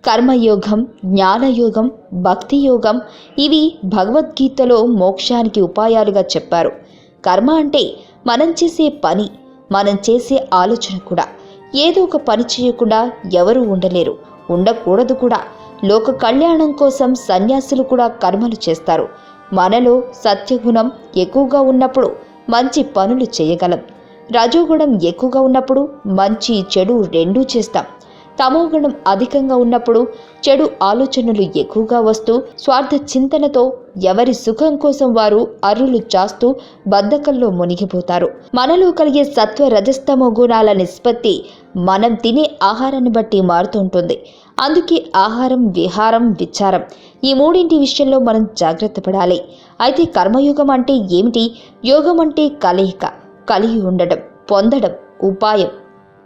కర్మయోగం, జ్ఞానయోగం, భక్తి యోగం ఇవి భగవద్గీతలో మోక్షానికి ఉపాయాలుగా చెప్పారు. కర్మ అంటే మనం చేసే పని, మనం చేసే ఆలోచన కూడా. ఏదో ఒక పని చేయకుండా ఎవరూ ఉండలేరు, ఉండకూడదు కూడా. లోక కళ్యాణం కోసం సన్యాసులు కూడా కర్మలు చేస్తారు. మనలో సత్యగుణం ఎక్కువగా ఉన్నప్పుడు మంచి పనులు చేయగలం. రజోగుణం ఎక్కువగా ఉన్నప్పుడు మంచి చెడు రెండూ చేస్తాం. తమోగుణం అధికంగా ఉన్నప్పుడు చెడు ఆలోచనలు ఎక్కువగా వస్తూ స్వార్థ చింతనతో ఎవరి సుఖం కోసం వారు అర్రులు చాస్తూ బద్ధకంలో మునిగిపోతారు. మనలో కలిగే సత్వ రజస్తమో గుణాల నిష్పత్తి మనం తినే ఆహారాన్ని బట్టి మారుతుంటుంది. అందుకే ఆహారం, విహారం, విచారం ఈ మూడింటి విషయంలో మనం జాగ్రత్త పడాలి. అయితే కర్మయోగం అంటే ఏమిటి? యోగం అంటే కలయిక, కలిగి ఉండడం, పొందడం, ఉపాయం,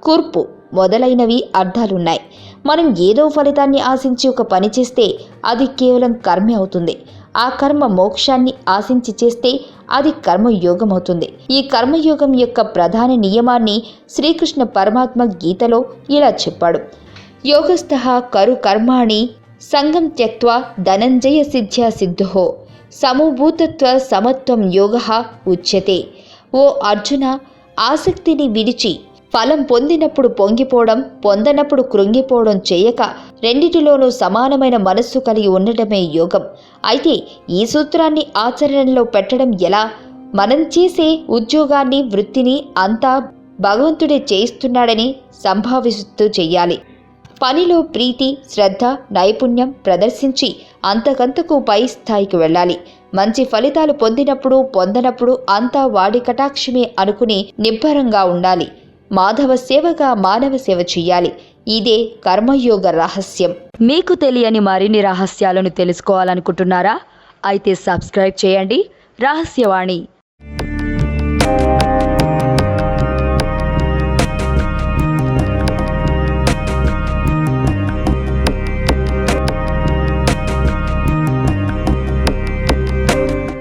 కూర్పు మొదలైనవి అర్థాలున్నాయి. మనం ఏదో ఫలితాన్ని ఆశించి ఒక పని చేస్తే అది కేవలం కర్మే అవుతుంది. ఆ కర్మ మోక్షాన్ని ఆశించి చేస్తే అది కర్మయోగం అవుతుంది. ఈ కర్మయోగం యొక్క ప్రధాన నియమాన్ని శ్రీకృష్ణ పరమాత్మ గీతలో ఇలా చెప్పాడు: యోగస్థః కరు కర్మాణి సంగం త్యక్త్వా ధనంజయ సిద్ధ్యా సిద్ధో సమభూతత్వ సమత్వం యోగః ఉచ్యతే. ఓ అర్జున, ఆసక్తిని విడిచి ఫలం పొందినప్పుడు పొంగిపోవడం, పొందనప్పుడు కృంగిపోవడం చేయక రెండిటిలోనూ సమానమైన మనస్సు కలిగి ఉండటమే యోగం. అయితే ఈ సూత్రాన్ని ఆచరణలో పెట్టడం ఎలా? మనం చేసే ఉద్యోగాన్ని, వృత్తిని అంతా భగవంతుడే చేయిస్తున్నాడని సంభావిస్తూ చెయ్యాలి. పనిలో ప్రీతి, శ్రద్ధ, నైపుణ్యం ప్రదర్శించి అంతకంతకు పై స్థాయికి వెళ్ళాలి. మంచి ఫలితాలు పొందినప్పుడు, పొందనప్పుడు అంతా వాడి కటాక్షమే అనుకుని నిబ్బరంగా ఉండాలి. మాధవ సేవగా మానవ సేవ చెయ్యాలి. ఇదే కర్మయోగ రహస్యం. మీకు తెలియని మరిన్ని రహస్యాలను తెలుసుకోవాలనుకుంటున్నారా? అయితే సబ్స్క్రైబ్ చేయండి రహస్యవాణి.